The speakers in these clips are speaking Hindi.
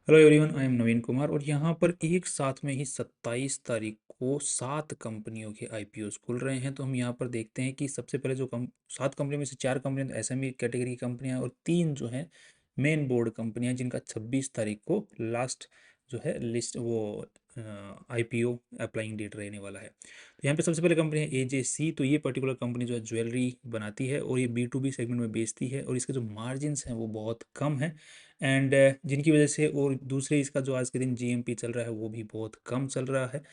हेलो एवरीवन, आई एम नवीन कुमार और यहाँ पर एक साथ में ही 27 तारीख को 7 कंपनियों के आईपीओस खुल रहे हैं। तो हम यहाँ पर देखते हैं कि सबसे पहले जो 7 कंपनियों में से 4 कंपनियां एसएमई कैटेगरी की कंपनियां और 3 जो हैं मेन बोर्ड कंपनियां, जिनका 26 तारीख को लास्ट जो है लिस्ट वो आईपीओ अप्लाइंग डेट रहने वाला है। तो यहाँ पे सबसे पहले कंपनी है एजेसी। तो ये पर्टिकुलर कंपनी जो है ज्वेलरी बनाती है और ये बी टू बी सेगमेंट में बेचती है और इसके जो मार्जिन्स हैं वो बहुत कम है एंड जिनकी वजह से, और दूसरे इसका जो आज के दिन जीएमपी चल रहा है वो भी बहुत कम चल रहा है।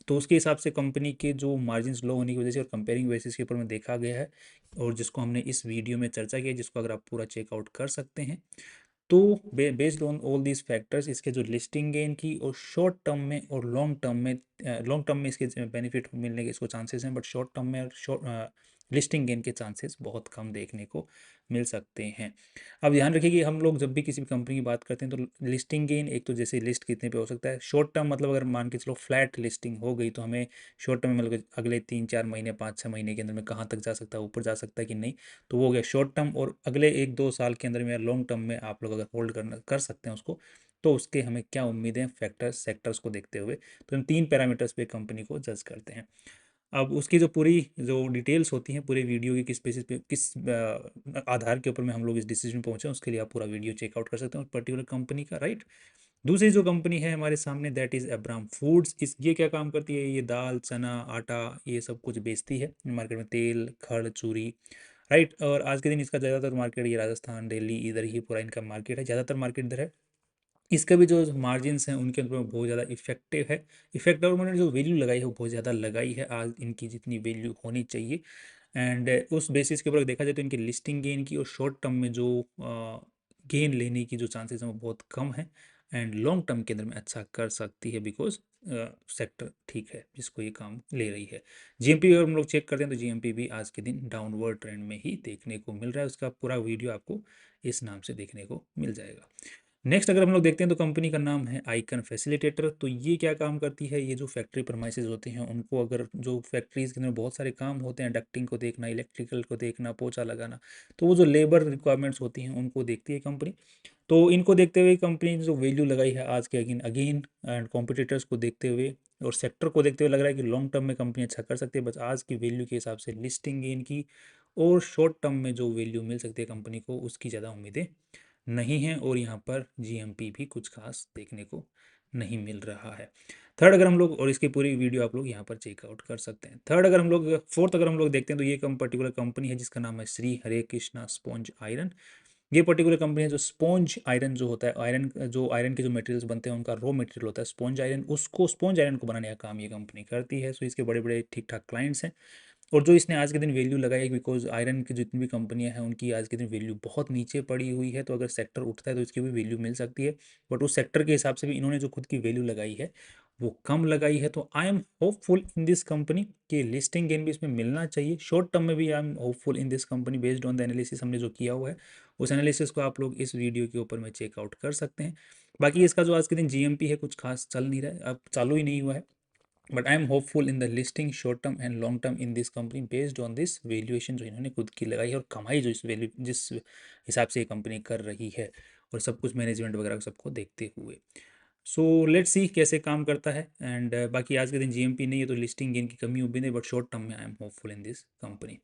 तो उसके हिसाब से कंपनी के जो मार्जिन्स लो होने की वजह से और कंपेयरिंग बेसिस के ऊपर में देखा गया है और जिसको हमने इस वीडियो में चर्चा किया, जिसको अगर आप पूरा चेकआउट कर सकते हैं। तो based on all these factors इसके जो लिस्टिंग गेन की और शॉर्ट टर्म में और लॉन्ग टर्म में इसके बेनिफिट मिलने के इसको चांसेस हैं, बट शॉर्ट टर्म में और शॉर्ट लिस्टिंग गेन के चांसेस बहुत कम देखने को मिल सकते हैं। अब ध्यान रखिए कि हम लोग जब भी किसी भी कंपनी की बात करते हैं तो लिस्टिंग गेन एक तो जैसे लिस्ट कितने पे हो सकता है, शॉर्ट टर्म मतलब अगर मान के चलो फ्लैट लिस्टिंग हो गई तो हमें शॉर्ट टर्म में मतलब अगले 3-4 महीने 5-6 महीने के अंदर में कहाँ तक जा सकता है, ऊपर जा सकता है कि नहीं। तो वो हो गया शॉर्ट टर्म। और अगले 1-2 साल के अंदर में लॉन्ग टर्म में आप लोग अगर होल्ड करना कर सकते हैं उसको, तो उसके हमें क्या उम्मीदें फैक्टर्स सेक्टर्स को देखते हुए तो हम 3 पैरामीटर्स पे कंपनी को जज करते हैं। अब उसकी जो पूरी जो डिटेल्स होती हैं पूरे वीडियो की, किस बेसिस पे किस आधार के ऊपर में हम लोग इस डिसीजन पहुंचे, उसके लिए आप पूरा वीडियो चेकआउट कर सकते हैं उस पर्टिकुलर कंपनी का, राइट। दूसरी जो कंपनी है हमारे सामने दैट इज़ अब्राम फूड्स। इस ये क्या काम करती है, ये दाल चना आटा ये सब कुछ बेचती है मार्केट में, तेल खड़ चूरी, राइट। और आज के दिन इसका ज़्यादातर मार्केट ये राजस्थान दिल्ली इधर ही पूरा इनका मार्केट है, ज़्यादातर मार्केट इधर है। इसका भी जो मार्जिन्स हैं उनके अंदर बहुत ज़्यादा इफेक्टिव है। इफेक्ट और उन्होंने जो वैल्यू लगाई है वो बहुत ज़्यादा लगाई है, आज इनकी जितनी वैल्यू होनी चाहिए। एंड उस बेसिस के ऊपर देखा जाए तो इनकी लिस्टिंग गेन की और शॉर्ट टर्म में जो गेन लेने की जो चांसेस हैं वो बहुत कम है एंड लॉन्ग टर्म के अंदर में अच्छा कर सकती है बिकॉज सेक्टर ठीक है जिसको ये काम ले रही है। जीएमपी अगर हम लोग चेक करते हैं तो जीएमपी भी आज के दिन डाउनवर्ड ट्रेंड में ही देखने को मिल रहा है। उसका पूरा वीडियो आपको इस नाम से देखने को मिल जाएगा। नेक्स्ट अगर हम लोग देखते हैं तो कंपनी का नाम है आइकन फैसिलिटेटर। तो ये क्या काम करती है, ये जो फैक्ट्री प्रमाइसेस होते हैं उनको, अगर जो फैक्ट्रीज के अंदर बहुत सारे काम होते हैं, डक्टिंग को देखना, इलेक्ट्रिकल को देखना, पोछा लगाना, तो वो जो लेबर रिक्वायरमेंट्स होती हैं उनको देखती है कंपनी। तो इनको देखते हुए कंपनी ने जो वैल्यू लगाई है आज के अगेन अगेन एंड कॉम्पिटिटर्स को देखते हुए और सेक्टर को देखते हुए लग रहा है कि लॉन्ग टर्म में कंपनी अच्छा कर सकती है। बस आज की वैल्यू के हिसाब से लिस्टिंग गेन की और शॉर्ट टर्म में जो वैल्यू मिल सकती है कंपनी को उसकी ज़्यादा उम्मीदें नहीं है और यहाँ पर जीएमपी भी कुछ खास देखने को नहीं मिल रहा है। थर्ड अगर हम लोग, और इसकी पूरी वीडियो आप लोग यहाँ पर चेकआउट कर सकते हैं। थर्ड अगर हम लोग फोर्थ अगर हम लोग देखते हैं तो ये पर्टिकुलर कंपनी है जिसका नाम है श्री हरे कृष्णा स्पॉन्ज आयरन। ये पर्टिकुलर कंपनी है जो स्पॉन्ज आयरन जो होता है, आयरन के जो मटेरियल्स बनते हैं उनका रॉ मटेरियल होता है स्पॉन्ज आयरन, उसको स्पॉन्ज आयरन को बनाने का काम ये कंपनी करती है। सो इसके बड़े बड़े ठीक ठाक क्लाइंट्स हैं। और जो इसने आज के दिन वैल्यू लगाई है बिकॉज आयरन की जितनी भी कंपनियां हैं उनकी आज के दिन वैल्यू बहुत नीचे पड़ी हुई है, तो अगर सेक्टर उठता है तो इसकी भी वैल्यू मिल सकती है। बट उस सेक्टर के हिसाब से भी इन्होंने जो खुद की वैल्यू लगाई है वो कम लगाई है। तो आई am hopeful in this company कि लिस्टिंग गेन भी इसमें मिलना चाहिए। शॉर्ट टर्म में भी आई am hopeful in this company based on the analysis हमने जो किया हुआ है, उस एनालिसिस को आप लोग इस वीडियो के ऊपर में चेकआउट कर सकते हैं। बाकी इसका जो आज के दिन जीएमपी है कुछ खास चल नहीं रहा है, अब चालू ही नहीं हुआ है। But I am hopeful in the listing short term and long term in this company based on this valuation जो इन्होंने खुद की लगाई है और कमाई जो इस वैल्यू जिस हिसाब से ये कंपनी कर रही है और सब कुछ मैनेजमेंट वगैरह सबको देखते हुए। सो लेट्स सी कैसे काम करता है एंड बाकी आज के दिन जीएमपी नहीं है तो लिस्टिंग गेन की कमी उम्मीद है, बट शॉर्ट टर्म में I am hopeful in this company.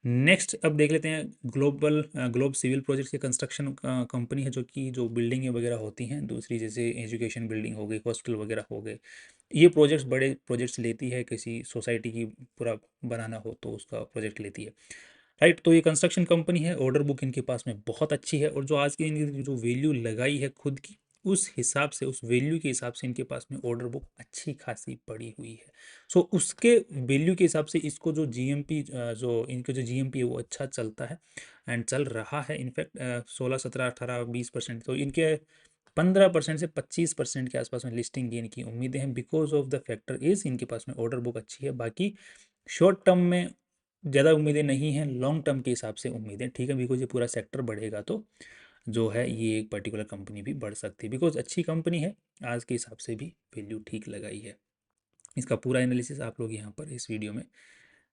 Next अब देख लेते हैं ग्लोब सिविल प्रोजेक्ट्स की कंस्ट्रक्शन कंपनी है, जो कि जो बिल्डिंगें वगैरह होती हैं दूसरी, जैसे एजुकेशन बिल्डिंग हो गई, हॉस्टल वगैरह हो गए, ये प्रोजेक्ट्स बड़े प्रोजेक्ट्स लेती है, किसी सोसाइटी की पूरा बनाना हो तो उसका प्रोजेक्ट लेती है, राइट। तो ये कंस्ट्रक्शन कंपनी है, ऑर्डर बुक इनके पास में बहुत अच्छी है और जो आज की इनकी जो वैल्यू लगाई है खुद की उस हिसाब से, उस वैल्यू के हिसाब से इनके पास में ऑर्डर बुक अच्छी खासी पड़ी हुई है। सो उसके वैल्यू के हिसाब से इसको जो जीएमपी जो इनका जो जीएमपी है वो अच्छा चलता है एंड चल रहा है। इनफैक्ट 16, 17, 18, 20% तो इनके 15% से 25% के आसपास में लिस्टिंग गेन की उम्मीदें हैं because of the factor is इनके पास में ऑर्डर बुक अच्छी है। बाकी शॉर्ट टर्म में ज़्यादा उम्मीदें नहीं हैं, लॉन्ग टर्म के हिसाब से उम्मीदें ठीक है बिकॉज ये पूरा सेक्टर बढ़ेगा तो जो है ये एक पर्टिकुलर कंपनी भी बढ़ सकती है बिकॉज अच्छी कंपनी है, आज के हिसाब से भी वैल्यू ठीक लगाई है। इसका पूरा एनालिसिस आप लोग यहाँ पर इस वीडियो में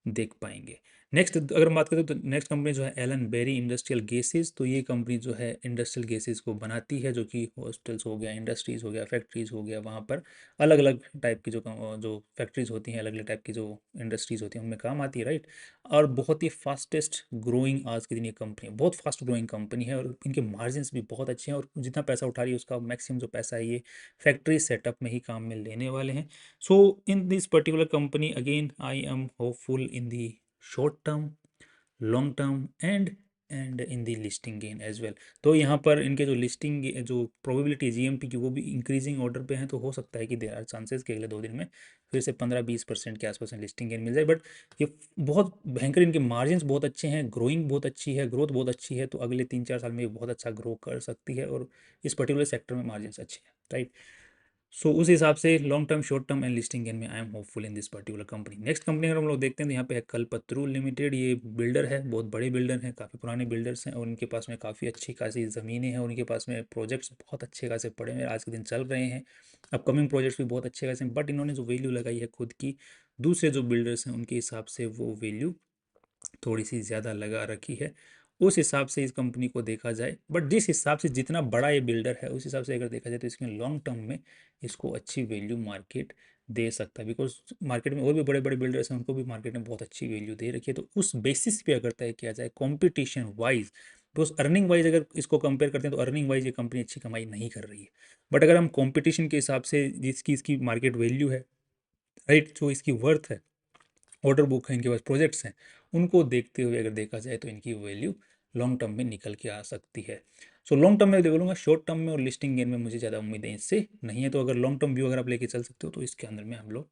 देख पाएंगे। नेक्स्ट अगर हम बात करें तो नेक्स्ट कंपनी जो है एलन बेरी इंडस्ट्रियल गैसेस। तो ये कंपनी जो है इंडस्ट्रियल गैसेस को बनाती है, जो कि हॉस्टल्स हो गया, इंडस्ट्रीज़ हो गया, फैक्ट्रीज़ हो गया, वहाँ पर अलग अलग टाइप की जो फैक्ट्रीज़ होती हैं, अलग अलग टाइप की जो इंडस्ट्रीज़ होती हैं, उनमें काम आती है, राइट। और बहुत ही फास्टेस्ट ग्रोइंग आज के दिन ये कंपनी है, बहुत फास्ट ग्रोइंग कंपनी है, और इनके मार्जिन्स भी बहुत अच्छे हैं, और जितना पैसा उठा रही है उसका मैक्सिमम जो पैसा है ये फैक्ट्री सेटअप में ही काम में लेने वाले हैं। So in this particular company again I am hopeful in the short term, long term and in the listing gain as well. तो यहाँ पर इनके जो लिस्टिंग जो प्रोबेबिलिटी जीएमपी की वो भी इंक्रीजिंग ऑर्डर पे है, तो हो सकता है कि देर आर चांसेस कि अगले 2 दिन में फिर से 15-20% के आसपास लिस्टिंग गेन मिल जाए। बट ये बहुत भयंकर, इनके मार्जिन्स बहुत अच्छे हैं, ग्रोइंग बहुत अच्छी है, ग्रोथ बहुत अच्छी है, तो अगले 3-4 साल में ये बहुत अच्छा ग्रो कर सकती है, और इस पर्टिकुलर सेक्टर में मार्जिन्स अच्छे हैं, राइट। सो उस हिसाब से long term, short term and listing gain में I am hopeful in this particular company. Next company अगर हम लोग देखते हैं तो यहाँ पे है कलपतरू लिमिटेड। ये बिल्डर है, बहुत बड़े बिल्डर हैं, काफ़ी पुराने बिल्डर्स हैं, और उनके पास में काफ़ी अच्छी खासी ज़मीनें हैं, उनके पास में प्रोजेक्ट्स बहुत अच्छे खासे पड़े हैं, आज के दिन चल रहे हैं, अपकमिंग प्रोजेक्ट्स भी बहुत अच्छे खासे हैं। बट इन्होंने जो वैल्यू लगाई है खुद की, दूसरे जो बिल्डर्स हैं उनके हिसाब से वो वैल्यू थोड़ी सी ज़्यादा लगा रखी है, उस हिसाब से इस कंपनी को देखा जाए। बट जिस हिसाब से जितना बड़ा ये बिल्डर है, उस हिसाब से अगर देखा जाए तो इसमें लॉन्ग टर्म में इसको अच्छी वैल्यू मार्केट दे सकता है, बिकॉज मार्केट में और भी बड़े बड़े बिल्डर्स हैं, उनको भी मार्केट ने बहुत अच्छी वैल्यू दे रखी है। तो उस बेसिस पे अगर तय किया जाए competition wise, because earning wise अगर इसको कंपेयर करते हैं तो अर्निंग वाइज ये कंपनी अच्छी कमाई नहीं कर रही है। बट अगर हम कॉम्पिटिशन के हिसाब से जिसकी इसकी मार्केट वैल्यू है, राइट, जो इसकी वर्थ है, ऑर्डर बुक है, इनके पास प्रोजेक्ट्स हैं, उनको देखते हुए अगर देखा जाए तो इनकी वैल्यू लॉन्ग टर्म में निकल के आ सकती है। सो लॉन्ग टर्म में बोलूँगा, शॉर्ट टर्म में और लिस्टिंग गेन में मुझे ज़्यादा उम्मीदें इससे नहीं है। तो अगर लॉन्ग टर्म व्यू अगर आप लेके चल सकते हो तो इसके अंदर में हम लोग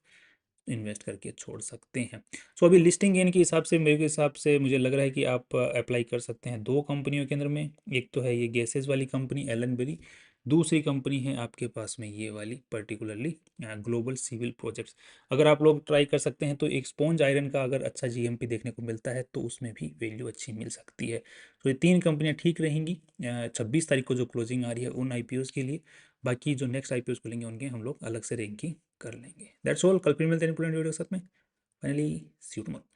इन्वेस्ट करके छोड़ सकते हैं। सो अभी लिस्टिंग गेन के हिसाब से, मेरे हिसाब से मुझे लग रहा है कि आप अप्लाई कर सकते हैं 2 कंपनियों के अंदर में। एक तो है ये गैसेस वाली कंपनी एलन बेरी, दूसरी कंपनी है आपके पास में ये वाली पर्टिकुलरली ग्लोबल सिविल प्रोजेक्ट्स। अगर आप लोग ट्राई कर सकते हैं तो एक स्पॉन्ज आयरन का अगर अच्छा जीएमपी देखने को मिलता है तो उसमें भी वैल्यू अच्छी मिल सकती है। तो ये 3 कंपनियां ठीक रहेंगी 26 तारीख को जो क्लोजिंग आ रही है उन आईपीओस के लिए। बाकी जो नेक्स्ट आईपीओस खुलेंगे उनके हम लोग अलग से रैंकिंग कर लेंगे। That's all. कल फिर मिलते हैं इंपॉर्टेंट वीडियो के साथ में। Finally see you tomorrow.